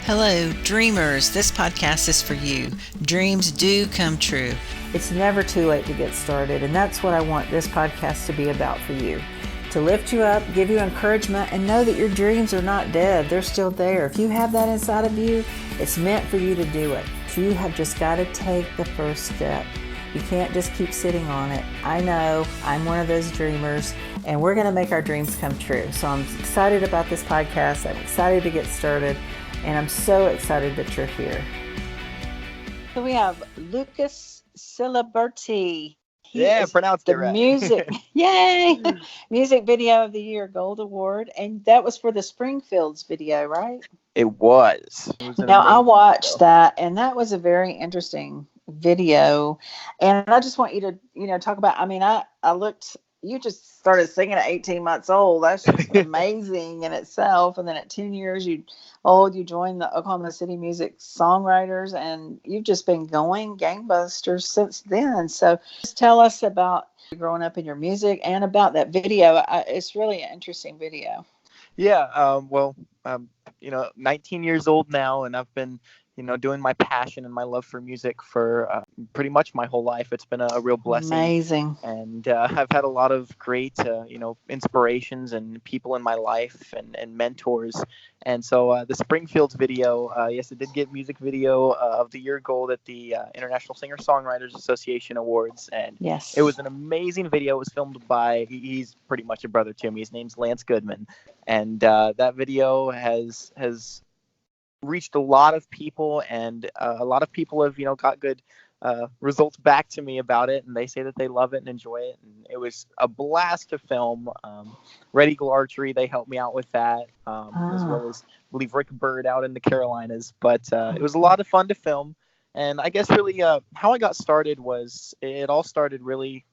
Hello, dreamers. This podcast is for you. Dreams do come true. It's never too late to get started, and that's what I want this podcast to be about for you. To lift you up, give you encouragement, and know that your dreams are not dead. They're still there. If you have that inside of you, it's meant for you to do it. So you have just got to take the first step. You can't just keep sitting on it. I know, I'm one of those dreamers, and we're going to make our dreams come true. So I'm excited about this podcast. I'm excited to get started, and I'm so excited that you're here. So we have Lucas Ciliberti. Pronounced it right. Music, yay! Music Video of the Year Gold Award, and that was for the Springfields video, right? It was. Now I watched that, and that was a very interesting video, and I just want you to, talk about. I mean, I looked. You just started singing at 18 months old. That's just amazing in itself. And then at 10 years you joined the Oklahoma City Music Songwriters, and you've just been going gangbusters since then. So just tell us about growing up in your music and about that video. It's really an interesting video. Yeah. 19 years old now, and I've been, doing my passion and my love for music for pretty much my whole life. It's been a real blessing. Amazing. And I've had a lot of great, inspirations and people in my life and mentors. And so the Springfields video, yes, it did get Music Video of the Year Gold at the International Singer-Songwriters Association Awards. And yes, it was an amazing video. It was filmed by, he's pretty much a brother to me. His name's Lance Goodman. And that video has reached a lot of people, and a lot of people have got good results back to me about it, and they say that they love it and enjoy it. And it was a blast to film. Red Eagle Archery, they helped me out with that, as well as I believe Rick Bird out in the Carolinas. But it was a lot of fun to film. And I guess really how I got started was, it all started really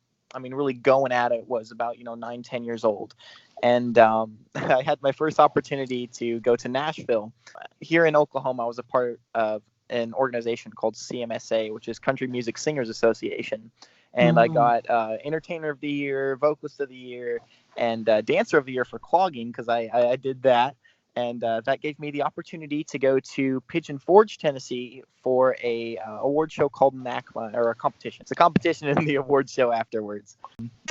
going at it was about 9-10 years old. And I had my first opportunity to go to Nashville. Here in Oklahoma, I was a part of an organization called CMSA, which is Country Music Singers Association. And I got Entertainer of the Year, Vocalist of the Year, and Dancer of the Year for clogging, because I did that. And that gave me the opportunity to go to Pigeon Forge, Tennessee for a award show called NACMA, or a competition. It's a competition and the award show afterwards.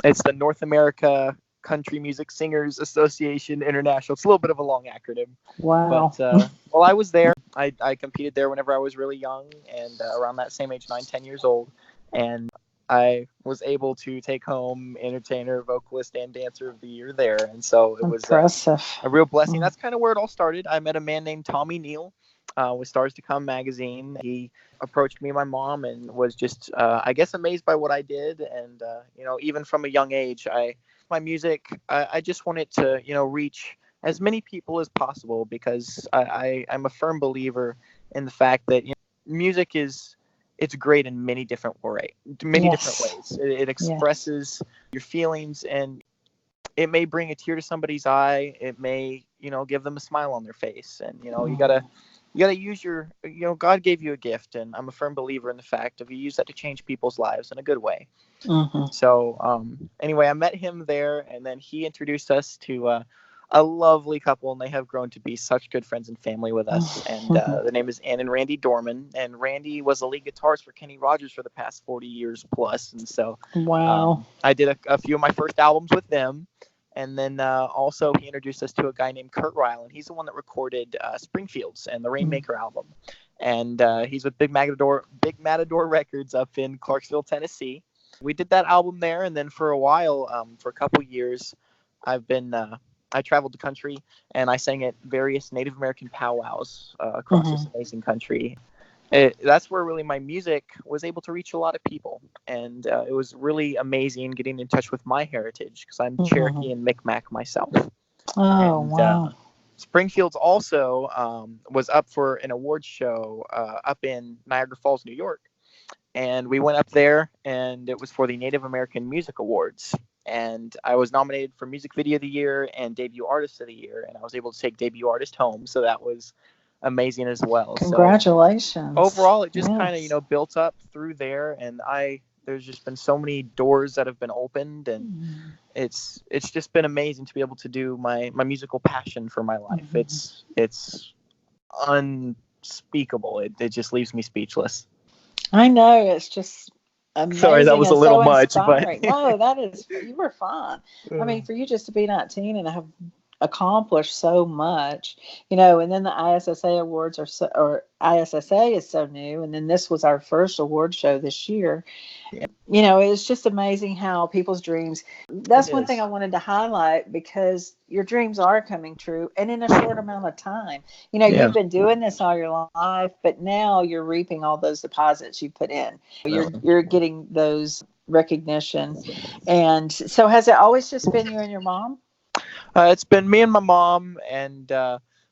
It's the North America Country Music Singers Association International. It's a little bit of a long acronym. Wow. But while I was there, I competed there whenever I was really young, and around that same age, 9-10 years old. And I was able to take home Entertainer, Vocalist, and Dancer of the Year there. And so it was a real blessing. That's kind of where it all started. I met a man named Tommy Neal with Stars to Come magazine. He approached me and my mom and was just, I guess, amazed by what I did. And, even from a young age, my music, I just wanted to, reach as many people as possible, because I'm a firm believer in the fact that music it's great in many different ways. It expresses your feelings, and it may bring a tear to somebody's eye. It may, give them a smile on their face. And, you gotta use your, God gave you a gift, and I'm a firm believer in the fact of you use that to change people's lives in a good way. So anyway, I met him there, and then he introduced us to a lovely couple, and they have grown to be such good friends and family with us. And their name is Ann and Randy Dorman, and Randy was a lead guitarist for Kenny Rogers for the past 40 years plus. And so I did a few of my first albums with them. And then also he introduced us to a guy named Kurt Ryland. He's the one that recorded Springfields and the Rainmaker album. And he's with Big Matador Records up in Clarksville, Tennessee. We did that album there, and then for a while, for a couple years, I traveled the country, and I sang at various Native American powwows across this amazing country. That's where really my music was able to reach a lot of people. And it was really amazing getting in touch with my heritage, because I'm Cherokee and Micmac myself. Wow. Springfields also was up for an award show up in Niagara Falls, New York. And we went up there, and it was for the Native American Music Awards. And I was nominated for Music Video of the Year and Debut Artist of the Year, and I was able to take Debut Artist home. So that was amazing as well. Congratulations. So overall, it just kind of built up through there, and there's just been so many doors that have been opened, and it's just been amazing to be able to do my musical passion for my life. It's unspeakable. It just leaves me speechless. I know, it's just Sorry, that amazing was a and little so much, but inspiring. No, that is, you were fine. I mean, for you just to be 19 and have accomplished so much, and then the ISSA awards or ISSA is so new, and then this was our first award show this year. yeah, It's just amazing how people's dreams. it That's one thing is. I wanted to highlight, because your dreams are coming true and in a short amount of time. Yeah. You've been doing this all your life, but now you're reaping all those deposits you put in. You're getting those recognition. And so has it always just been you and your mom? It's been me and my mom and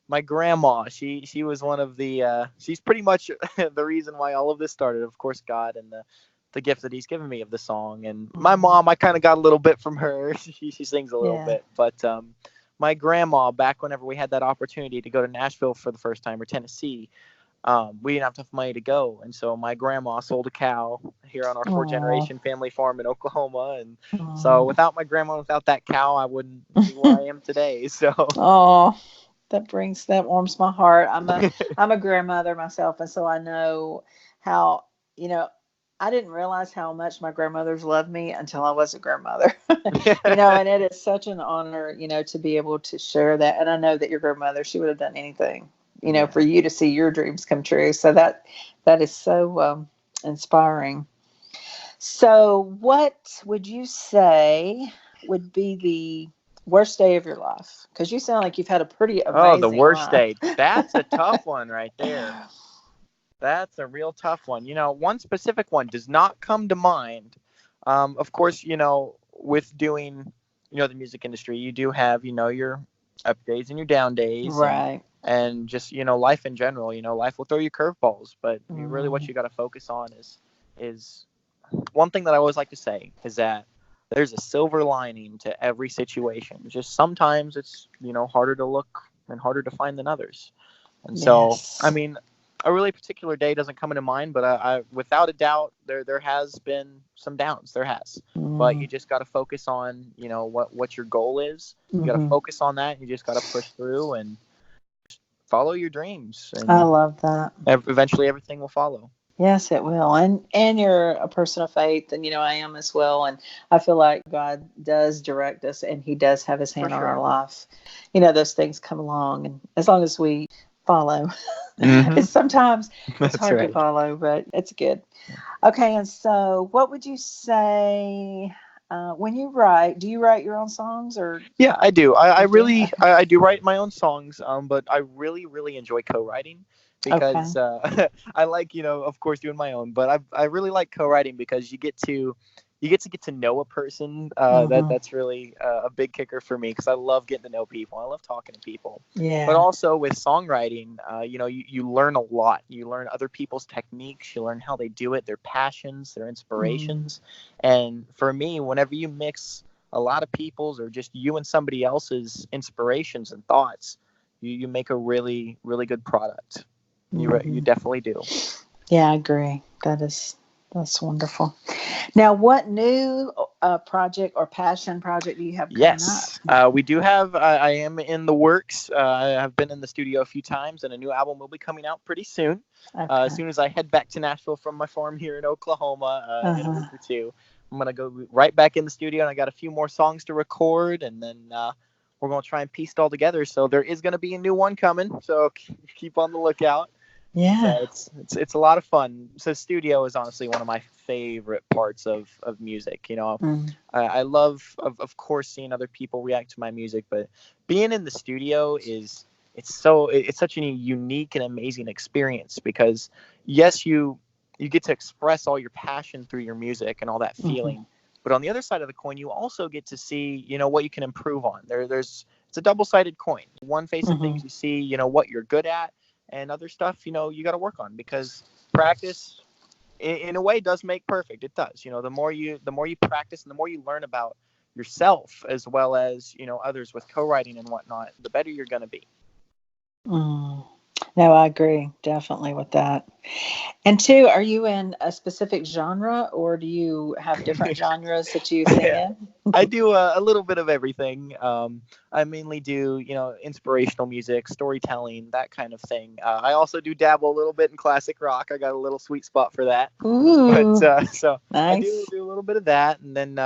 my grandma. She was one of the. She's pretty much the reason why all of this started. Of course, God and the gift that He's given me of the song. And my mom, I kind of got a little bit from her. She sings a little bit, but my grandma, back whenever we had that opportunity to go to Nashville for the first time, or Tennessee, we didn't have enough money to go, and so my grandma sold a cow here on our four Aw. generation family farm in Oklahoma, and so Aw. without my grandma, without that cow, I wouldn't be where I am today. So Oh, that warms my heart. I'm a grandmother myself, and so I know how, you know, I didn't realize how much my grandmothers loved me until I was a grandmother. And it is such an honor, to be able to share that. And I know that your grandmother, she would have done anything, Yeah. for you to see your dreams come true. So that is so inspiring. So, what would you say would be the worst day of your life? Because you sound like you've had a pretty Oh, the amazing worst life. day. That's a tough one right there. That's a real tough one. One specific one does not come to mind. Of course, with doing, the music industry, you do have, your up days and your down days, and Right. just, life in general. Life will throw you curveballs, but really what Mm. you got to focus on is one thing that I always like to say is that there's a silver lining to every situation. Just sometimes it's, harder to look and harder to find than others. And so, I Yes. mean, a really particular day doesn't come into mind, but I without a doubt, there has been some downs. There has, but Mm. you just got to focus on, what your goal is. You got to Hmm. focus on that. You just got to push through and follow your dreams, I and love that. eventually everything will follow. Yes, it will. And you're a person of faith, and I am as well. And I feel like God does direct us, and He does have His For hand on our sure. life. Those things come along, and as long as we follow, Hmm. it's sometimes it's That's hard to right. follow, but it's good. Okay, and so what would you say when you write? Do you write your own songs, or Yeah, I do. I you do? really Okay. I do write my own songs, but I really really enjoy co-writing Okay. because I like of course doing my own, but I really like co-writing because you get to know a person. Hmm. That's really a big kicker for me because I love getting to know people. I love talking to people. But Yeah. also with songwriting, you learn a lot. You learn other people's techniques. You learn how they do it, their passions, their Mm. inspirations. And for me, whenever you mix a lot of people's or just you and somebody else's inspirations and thoughts, you make a really really good product. You Hmm. definitely do. Yeah, I agree. That's wonderful. Now, what new project or passion project do you have coming up? Yes, we do have. I am in the works. I have been in the studio a few times, and a new album will be coming out pretty soon. As Okay. soon as I head back to Nashville from my farm here in Oklahoma in a Uh-huh. week or two, I'm gonna go right back in the studio, and I got a few more songs to record, and then we're gonna try and piece it all together. So there is gonna be a new one coming. So keep on the lookout. Yeah. So it's a lot of fun. So studio is honestly one of my favorite parts of music. Mm. I love of course seeing other people react to my music, but being in the studio it's such a unique and amazing experience because yes you get to express all your passion through your music and all that Hmm. feeling, but on the other side of the coin you also get to see what you can improve on. There's it's a double-sided coin. One face of Hmm. things you see what you're good at, and other stuff you got to work on because practice in a way does make perfect. It does. The more you practice and the more you learn about yourself as well as others with co-writing and whatnot, the better you're going to be. Mm. No, I agree definitely with that. And two, are you in a specific genre or do you have different genres that you sing Yeah. in? I do a little bit of everything. I mainly do, inspirational music, storytelling, that kind of thing. I also do dabble a little bit in classic rock. I got a little sweet spot for that. But Ooh, so I do nice. do a little bit of that, and then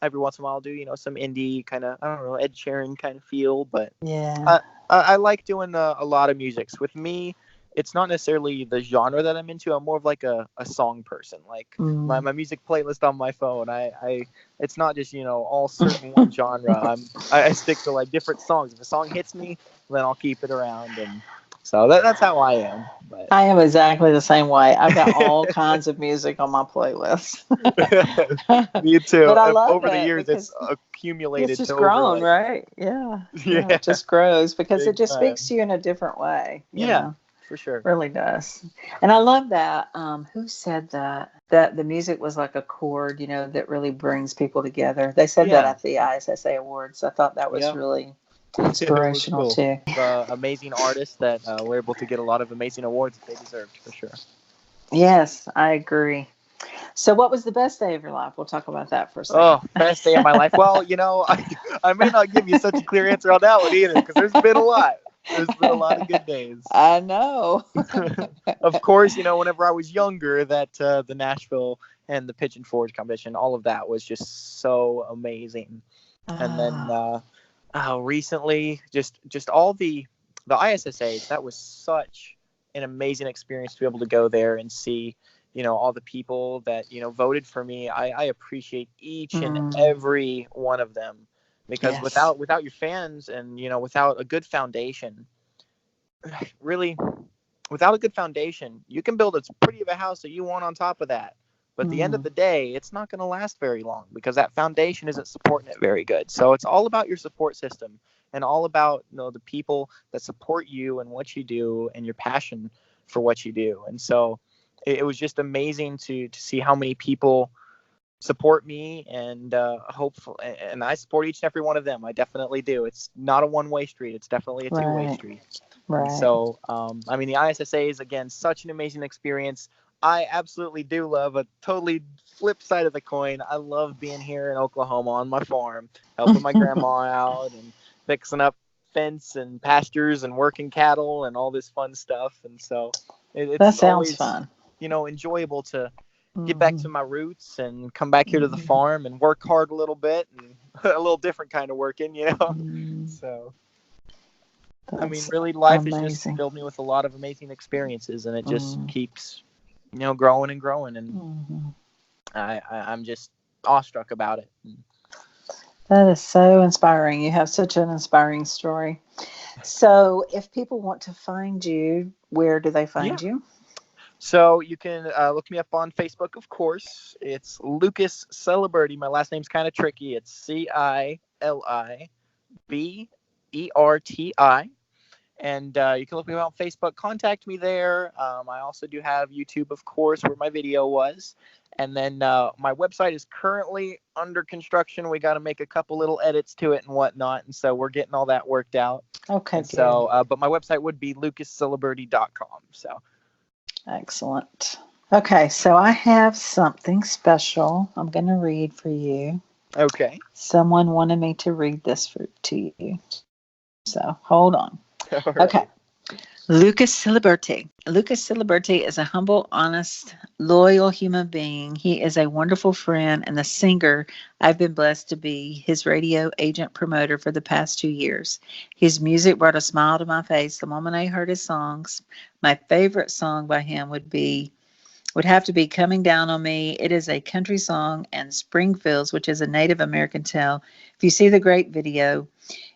every once in a while I'll do, some indie kind of, I don't know, Ed Sheeran kind of feel. But Yeah. I I like doing a lot of musics. With me, it's not necessarily the genre that I'm into. I'm more of like a song person. Like Mm. my music playlist on my phone. It's not just all certain one genre. I stick to like different songs. If a song hits me, then I'll keep it around, and so that's how I am. But I am exactly the same way. I've got all kinds of music on my playlist. me too. But I love Over the it years, it's because it's accumulated to just over grown, like right? Yeah. Yeah, yeah, it just grows because it big just speaks time. to you in a different way, Yeah, for sure. really does. And I love that. Who said that? That the music was like a chord, that really brings people together. They said that Yeah. at the ISSA Awards. I thought that was Yeah. really It was inspirational cool. too. Amazing artists that were able to get a lot of amazing awards that they deserved, for sure. Yes, I agree. So, what was the best day of your life? We'll talk about that for a second. Oh, best day of my life. Well, I may not give you such a clear answer on that one either, because there's been a lot. There's been a lot of good days. I know. Of course, whenever I was younger, that the Nashville and the Pigeon Forge competition, all of that was just so amazing. And then Ah, recently, just all the ISSAs, that was such an amazing experience to be able to go there and see, all the people that voted for me. I appreciate each and mm, every one of them, because yes. without your fans and without a good foundation, really, without a good foundation, you can build as pretty of a house that you want on top of that. But at the end of Mm, the day, it's not going to last very long because that foundation isn't supporting it very good. So it's all about your support system and all about the people that support you and what you do and your passion for what you do. And so it was just amazing to see how many people support me and hopeful, and I support each and every one of them. I definitely do. It's not a one-way street. It's definitely a two-way right, street. And right. so, I mean, the ISSA is, again, such an amazing experience. I absolutely do love a totally flip side of the coin. I love being here in Oklahoma on my farm, helping my grandma out and fixing up fence and pastures and working cattle and all this fun stuff. And so That it's sounds always, fun. enjoyable to get back Hmm. to my roots and come back here to the Hmm. farm and work hard a little bit and a little different kind of working. Mm, So. I mean, that's really, life has just amazing. filled me with a lot of amazing experiences, and it just Mm, keeps, growing and growing, and mhm. I'm just awestruck about it. That is so inspiring. You have such an inspiring story. So, if people want to find you, where do they Yeah. find you? So you can look me up on Facebook, of course. It's Lucas Ciliberti. My last name's kind of tricky. It's Ciliberti. And you can look me up on Facebook, contact me there. I also do have YouTube, of course, where my video was. And then my website is currently under construction. We got to make a couple little edits to it and whatnot. And so we're getting all that worked out. Okay, And good. so, but my website would be lucasciliberti.com. So, Excellent. Okay, so I have something special I'm going to read for you. okay. Someone wanted me to read this to you. So hold on. All Okay. right. Lucas Ciliberti. Lucas Ciliberti is a humble, honest, loyal human being. He is a wonderful friend and the singer I've been blessed to be his radio agent promoter for the past 2 years. His music brought a smile to my face the moment I heard his songs. My favorite song by him would have to be Coming Down on Me. It is a country song, and Springfields, which is a Native American tale. If you see the great video,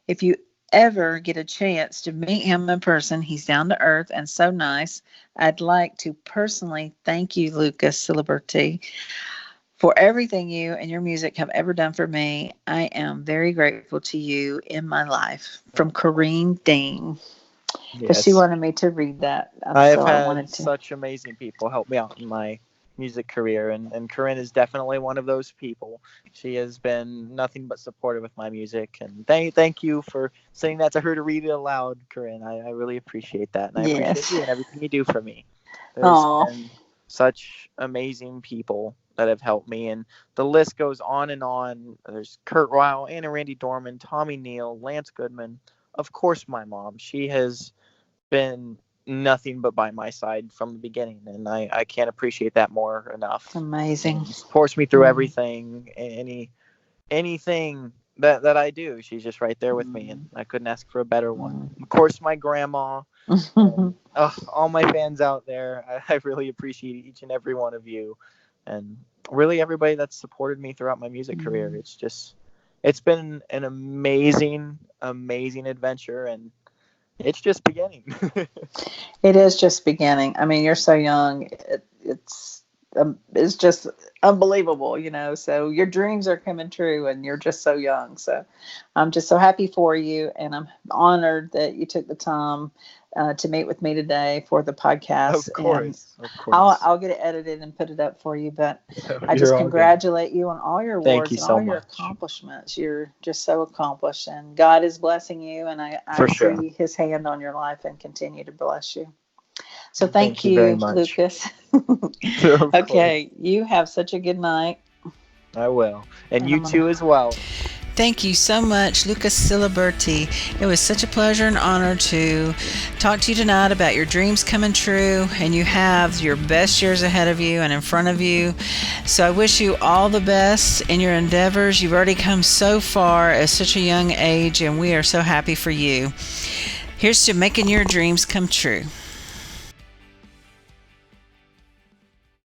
if you ever get a chance to meet him in person, he's down to earth and so nice. I'd like to personally thank you, Lucas Ciliberti, for everything you and your music have ever done for me. I am very grateful to you in my life. From Corrine Dean, because she Yes. wanted me to read that, I have so I had wanted to. such amazing people help me out in my music career, and Corinne is definitely one of those people. She has been nothing but supportive with my music, and thank you for saying that to her to read it aloud, Corinne. I really appreciate that, and I appreciate Yes. you and everything you do for me. There's Oh, been such amazing people that have helped me, and the list goes on and on. There's Kurt Weil, Anna Randy Dorman, Tommy Neal, Lance Goodman, of course my mom. She has been nothing but by my side from the beginning, and I can't appreciate that more enough. amazing. And supports me through Mm. everything, anything that I do. She's just right there with me, and I couldn't ask for a better one. Of course, my grandma, and all my fans out there. I really appreciate each and every one of you, and really everybody that's supported me throughout my music career. It's been an amazing adventure, and it's just beginning. It is just beginning. I mean, you're so young. It's just unbelievable, you know. So your dreams are coming true, and you're just so young. So I'm just so happy for you, and I'm honored that you took the time to meet with me today for the podcast. Of And course, of course. I'll get it edited and put it up for you. But I You're just all good. congratulate you on all your Thank awards you and so all your much. accomplishments. You're just so accomplished, and God is blessing you. And I For see sure. His hand on your life and continue to bless you. So Thank thank you very you, much. Lucas. Of Okay, you have such a good night. I will. And And you I'm gonna- too as well. Thank you so much, Lucas Ciliberti. It was such a pleasure and honor to talk to you tonight about your dreams coming true, and you have your best years ahead of you and in front of you. So I wish you all the best in your endeavors. You've already come so far at such a young age, and we are so happy for you. Here's to making your dreams come true.